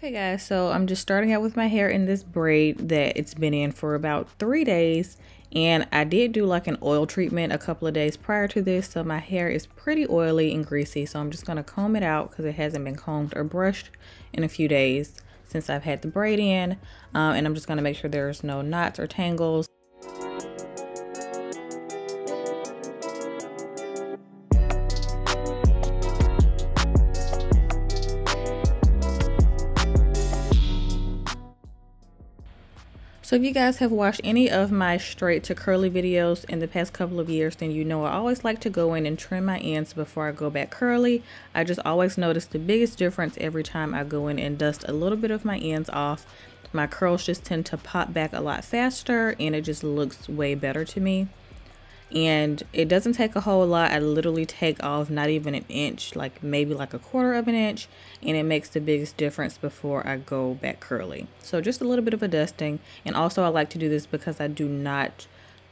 Okay guys, so I'm just starting out with my hair in this braid that it's been in for about 3 days, and I did do like an oil treatment a couple of days prior to this, so my hair is pretty oily and greasy. So I'm just going to comb it out because it hasn't been combed or brushed in a few days since I've had the braid in, and I'm just going to make sure there's no knots or tangles. So if you guys have watched any of my straight to curly videos in the past couple of years, then you know I always like to go in and trim my ends before I go back curly. I just always notice the biggest difference every time I go in and dust a little bit of my ends off. My curls just tend to pop back a lot faster and it just looks way better to me. And it doesn't take a whole lot. I literally take off not even an inch, like maybe like a quarter of an inch, and it makes the biggest difference before I go back curly. So just a little bit of a dusting. And also I like to do this because I do not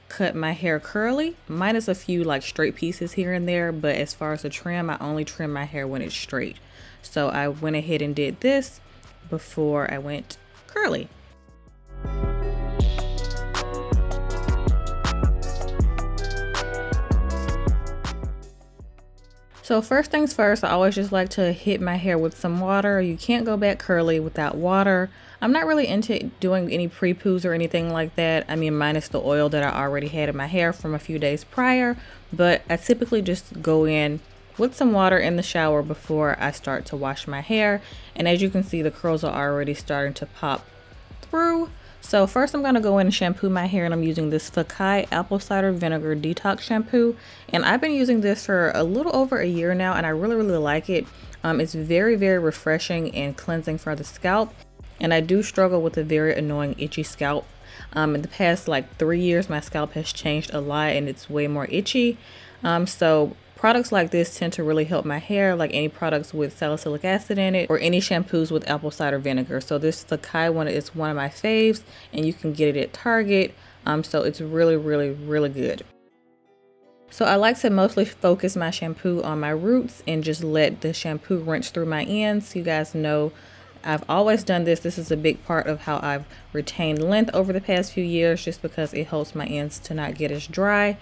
cut my hair curly, minus a few like straight pieces here and there, but as far as the trim, I only trim my hair when it's straight. So I went ahead and did this before I went curly. So first things first, I always just like to hit my hair with some water. You can't go back curly without water. I'm not really into doing any pre-poos or anything like that. I mean, minus the oil that I already had in my hair from a few days prior. But I typically just go in with some water in the shower before I start to wash my hair. And as you can see, the curls are already starting to pop through. So first I'm going to go in and shampoo my hair, and I'm using this Fekkai apple cider vinegar detox shampoo, and I've been using this for a little over a year now, and I really like it. It's very refreshing and cleansing for the scalp, and I do struggle with a very annoying itchy scalp. In the past like 3 years my scalp has changed a lot and it's way more itchy. So products like this tend to really help my hair, like any products with salicylic acid in it or any shampoos with apple cider vinegar. So this Fekkai one is one of my faves, and you can get it at Target. So it's really good. So I like to mostly focus my shampoo on my roots and just let the shampoo rinse through my ends. You guys know I've always done this. This is a big part of how I've retained length over the past few years, just because it helps my ends to not get as dry.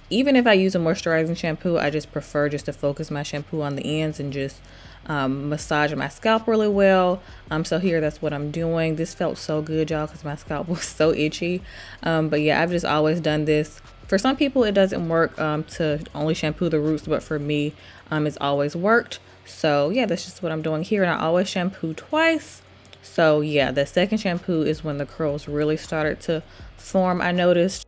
Even if I use a moisturizing shampoo, I just prefer just to focus my shampoo on the ends and just massage my scalp really well. So here, that's what I'm doing. This felt so good, y'all, because my scalp was so itchy. But yeah, I've just always done this. For some people, it doesn't work to only shampoo the roots, but for me, it's always worked. So yeah, that's just what I'm doing here. And I always shampoo twice. So yeah, the second shampoo is when the curls really started to form, I noticed.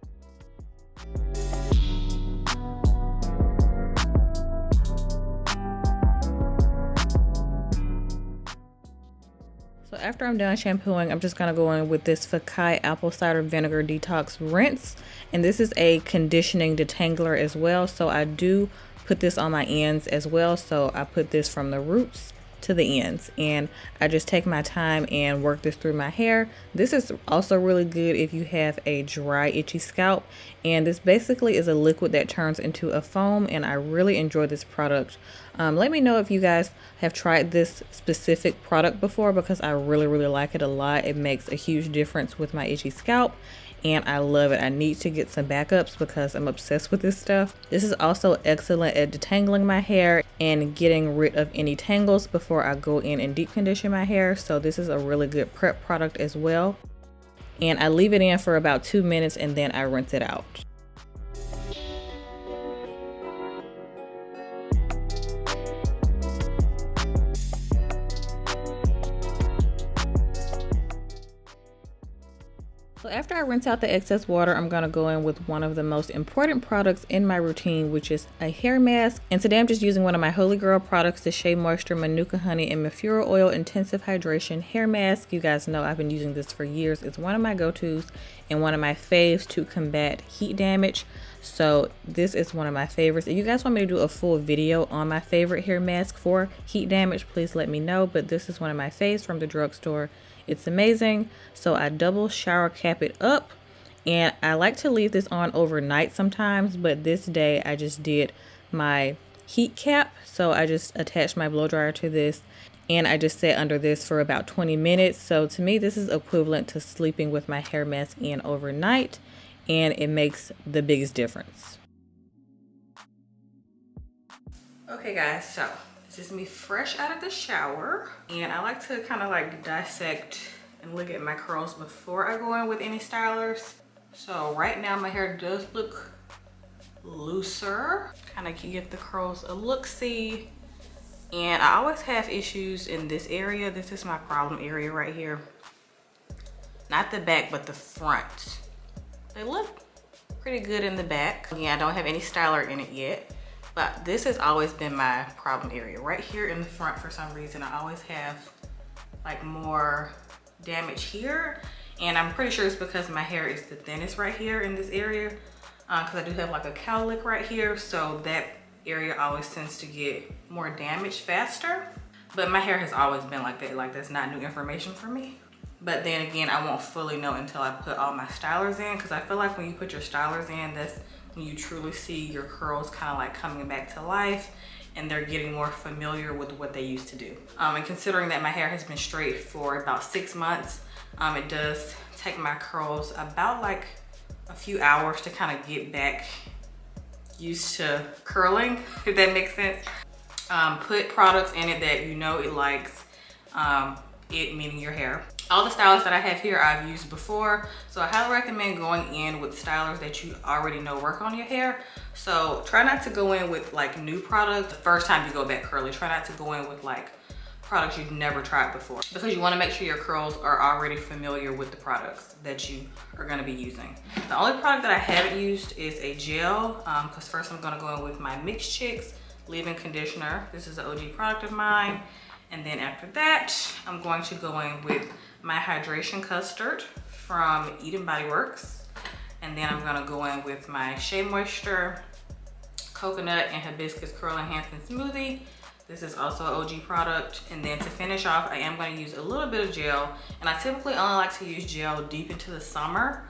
So after I'm done shampooing, I'm just going to go in with this Fekkai apple cider vinegar detox rinse. And this is a conditioning detangler as well. So I do put this on my ends as well. So I put this from the roots to the ends, and I just take my time and work this through my hair. This is also really good if you have a dry, itchy scalp, and this basically is a liquid that turns into a foam, and I really enjoy this product. Let me know if you guys have tried this specific product before, because I really like it a lot. It makes a huge difference with my itchy scalp, and I love it. I need to get some backups because I'm obsessed with this stuff. This is also excellent at detangling my hair and getting rid of any tangles before I go in and deep condition my hair. So this is a really good prep product as well. And I leave it in for about 2 minutes and then I rinse it out. So after I rinse out the excess water, I'm going to go in with one of the most important products in my routine, which is a hair mask. And today I'm just using one of my Holy Grail products, the Shea Moisture Manuka Honey and Mafura Oil Intensive Hydration Hair Mask. You guys know I've been using this for years. It's one of my go-tos and one of my faves to combat heat damage. So this is one of my favorites. If you guys want me to do a full video on my favorite hair mask for heat damage, please let me know. But this is one of my faves from the drugstore. It's amazing. So I double shower cap it up, and I like to leave this on overnight sometimes, but this day I just did my heat cap. So I just attached my blow dryer to this and I just sat under this for about 20 minutes. So to me, this is equivalent to sleeping with my hair mask in overnight, and it makes the biggest difference. Okay guys, so this is me fresh out of the shower, and I like to kind of like dissect and look at my curls before I go in with any stylers. So right now my hair does look looser, kind of give the curls a look-see. And I always have issues in this area. This is my problem area right here. Not the back, but the front. They look pretty good in the back. Yeah, I don't have any styler in it yet, but this has always been my problem area. Right here in the front, for some reason, I always have like more damage here. And I'm pretty sure it's because my hair is the thinnest right here in this area, because I do have like a cowlick right here. So that area always tends to get more damaged faster. But my hair has always been like that. Like, that's not new information for me. But then again, I won't fully know until I put all my stylers in, because I feel like when you put your stylers in, that's when you truly see your curls kind of like coming back to life, and they're getting more familiar with what they used to do. And considering that my hair has been straight for about 6 months, it does take my curls about like a few hours to kind of get back used to curling, if that makes sense. Put products in it that you know it likes, it meaning your hair. All the stylers that I have here I've used before, so I highly recommend going in with stylers that you already know work on your hair. So try not to go in with like new products the first time you go back curly. Try not to go in with like products you've never tried before, because you want to make sure your curls are already familiar with the products that you are going to be using. The only product that I haven't used is a gel, because first I'm going to go in with my Mixed Chicks leave-in conditioner. This is an OG product of mine. And then after that, I'm going to go in with my hydration custard from Eden Body Works. And then I'm gonna go in with my Shea Moisture Coconut and Hibiscus Curl Enhancing Smoothie. This is also an OG product. And then to finish off, I am gonna use a little bit of gel. And I typically only like to use gel deep into the summer,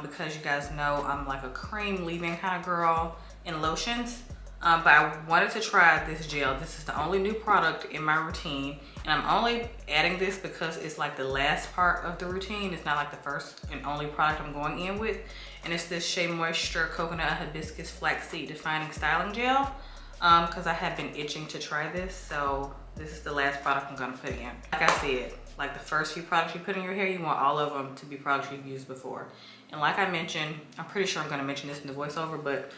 because you guys know I'm like a cream leave-in kind of girl in lotions. But I wanted to try this gel. This is the only new product in my routine, and I'm only adding this because it's like the last part of the routine. It's not like the first and only product I'm going in with. And it's this Shea Moisture Coconut Hibiscus Flaxseed Defining Styling Gel, because I have been itching to try this. So this is the last product I'm gonna put in. Like I said, like the first few products you put in your hair, you want all of them to be products you've used before. And like I mentioned, I'm pretty sure I'm gonna mention this in the voiceover, but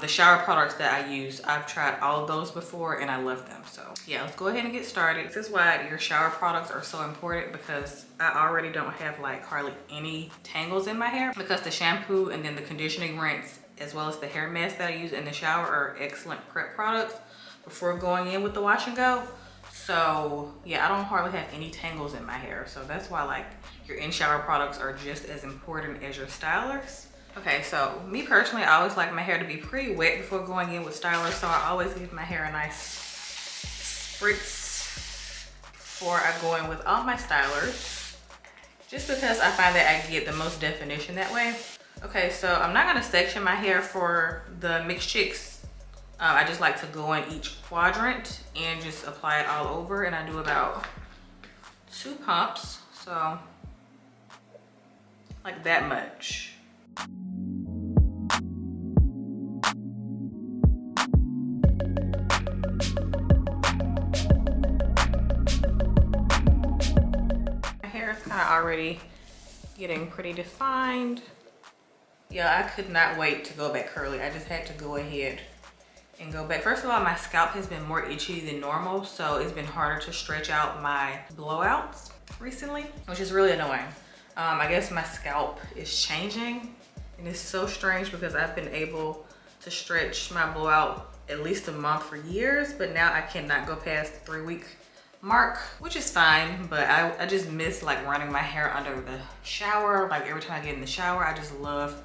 the shower products that I use, I've tried all of those before and I love them. So yeah, let's go ahead and get started. This is why your shower products are so important, because I already don't have like hardly any tangles in my hair, because the shampoo and then the conditioning rinse as well as the hair mask that I use in the shower are excellent prep products before going in with the wash and go. So yeah, I don't hardly have any tangles in my hair. So that's why like your in-shower products are just as important as your stylers. Okay, so me personally, I always like my hair to be pretty wet before going in with stylers, so I always give my hair a nice spritz before I go in with all my stylers, just because I find that I get the most definition that way. Okay, so I'm not gonna section my hair for the Mixed Chicks. I just like to go in each quadrant and just apply it all over, and I do about 2 pumps, so like that much. Already getting pretty defined. Yeah, I could not wait to go back curly. I just had to go ahead and go back. First of all, my scalp has been more itchy than normal, so it's been harder to stretch out my blowouts recently, which is really annoying. I guess my scalp is changing, and it's so strange because I've been able to stretch my blowout at least a month for years, but now I cannot go past the 3-week mark, which is fine. But I just miss like running my hair under the shower. Like every time I get in the shower, I just love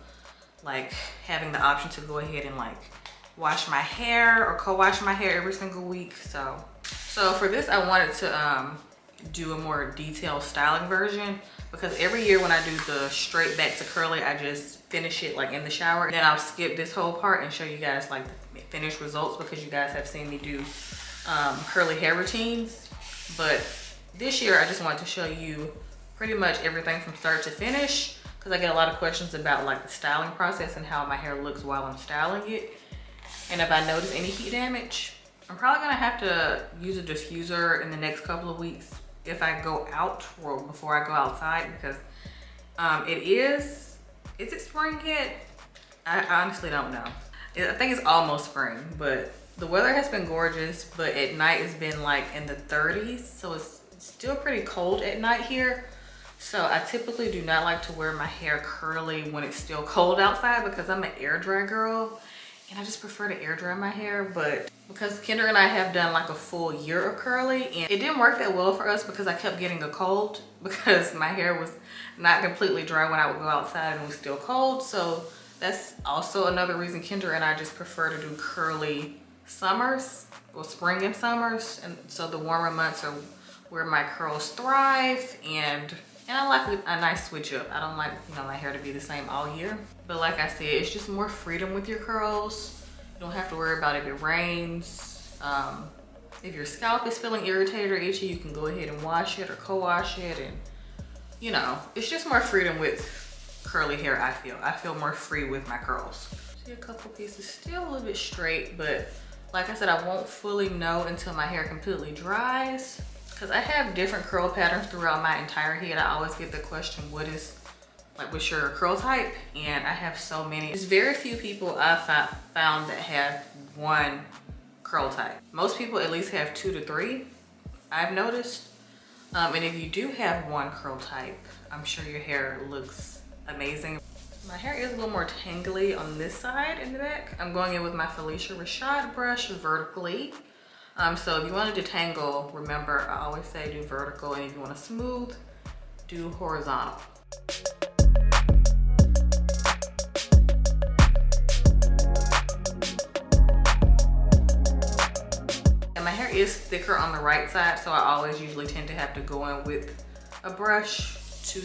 like having the option to go ahead and like wash my hair or co-wash my hair every single week. So for this, I wanted to do a more detailed styling version, because every year when I do the straight back to curly, I just finish it like in the shower. Then I'll skip this whole part and show you guys like the finished results, because you guys have seen me do curly hair routines. But this year I just wanted to show you pretty much everything from start to finish, because I get a lot of questions about like the styling process and how my hair looks while I'm styling it. And if I notice any heat damage, I'm probably gonna have to use a diffuser in the next couple of weeks if I go out or before I go outside, because is it spring yet? I honestly don't know. I think it's almost spring, but the weather has been gorgeous, but at night it's been like in the 30s, so it's still pretty cold at night here. So I typically do not like to wear my hair curly when it's still cold outside, because I'm an air dry girl and I just prefer to air dry my hair. But because Kendra and I have done like a full year of curly, and it didn't work that well for us because I kept getting a cold because my hair was not completely dry when I would go outside and it was still cold. So that's also another reason Kendra and I just prefer to do curly summers, or spring and summers. And so the warmer months are where my curls thrive, and I like a nice switch up. I don't like, you know, my hair to be the same all year. But like I said, it's just more freedom with your curls. You don't have to worry about if it rains. If your scalp is feeling irritated or itchy, you can go ahead and wash it or co-wash it. And you know, it's just more freedom with curly hair. I feel more free with my curls. See a couple pieces still a little bit straight, but like I said, I won't fully know until my hair completely dries, because I have different curl patterns throughout my entire head. I always get the question, what's your curl type? And I have so many. There's very few people I've found that have one curl type. Most people at least have 2 to 3, I've noticed. And if you do have one curl type, I'm sure your hair looks amazing. My hair is a little more tangly on this side in the back. I'm going in with my Felicia Rashad brush vertically. So if you want to detangle, remember I always say do vertical, and if you want to smooth, do horizontal. And my hair is thicker on the right side, so I always usually tend to have to go in with a brush to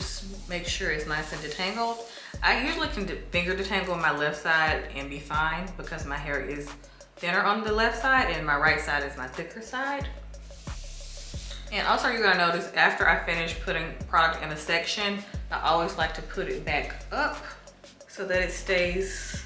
make sure it's nice and detangled. I usually can finger detangle on my left side and be fine, because my hair is thinner on the left side and my right side is my thicker side. And also you're gonna notice after I finish putting product in a section, I always like to put it back up so that it stays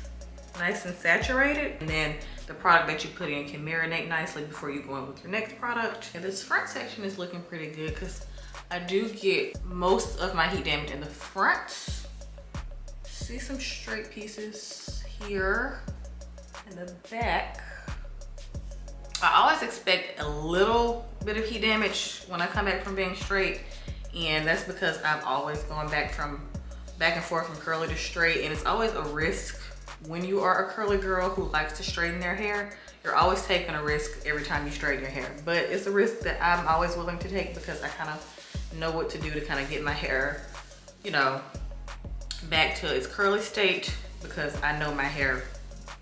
nice and saturated. And then the product that you put in can marinate nicely before you go in with your next product. And this front section is looking pretty good, because I do get most of my heat damage in the front. See some straight pieces here. In the back, I always expect a little bit of heat damage when I come back from being straight, and that's because I'm always going back and forth from curly to straight, and it's always a risk when you are a curly girl who likes to straighten their hair. You're always taking a risk every time you straighten your hair, but it's a risk that I'm always willing to take, because I kind of know what to do to kind of get my hair, you know, back to its curly state, because I know my hair,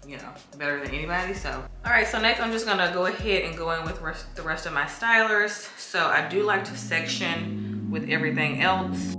you know, better than anybody. So all right, so next I'm just gonna go ahead and go in with the rest of my stylers. So I do like to section with everything else.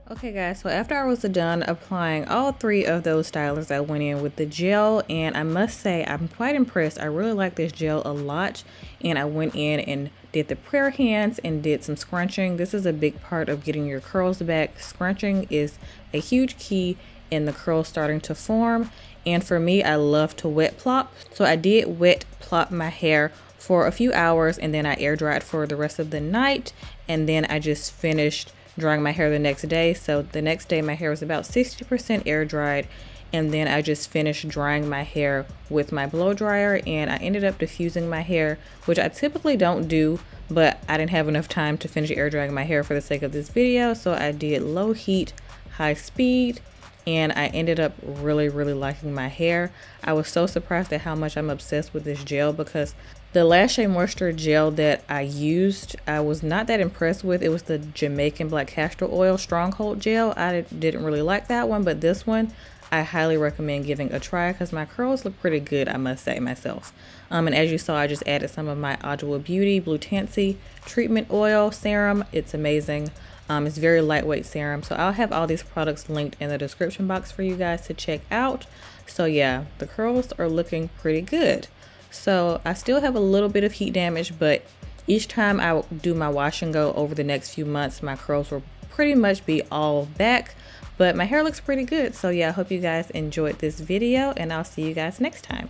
Okay guys, so after I was done applying all 3 of those stylers, I went in with the gel, and I must say I'm quite impressed. I really like this gel a lot, and I went in and did the prayer hands and did some scrunching. This is a big part of getting your curls back. Scrunching is a huge key in the curls starting to form, and for me, I love to wet plop. So I did wet plop my hair for a few hours, and then I air dried for the rest of the night, and then I just finished drying my hair the next day. So the next day my hair was about 60% air dried, and then I just finished drying my hair with my blow dryer, and I ended up diffusing my hair, which I typically don't do, but I didn't have enough time to finish air drying my hair for the sake of this video, so I did low heat, high speed, and I ended up really liking my hair. I was so surprised at how much I'm obsessed with this gel, because the Lash Moisture gel that I used, I was not that impressed with. It was the Jamaican Black Castor Oil Stronghold Gel. I didn't really like that one, but this one I highly recommend giving a try, because my curls look pretty good, I must say myself. And as you saw, I just added some of my Adwoa Beauty Blue Tansy Treatment Oil Serum. It's amazing. It's very lightweight serum. So I'll have all these products linked in the description box for you guys to check out. So yeah, the curls are looking pretty good. So I still have a little bit of heat damage, but each time I do my wash and go over the next few months, my curls will pretty much be all back. But my hair looks pretty good. So yeah, I hope you guys enjoyed this video, and I'll see you guys next time.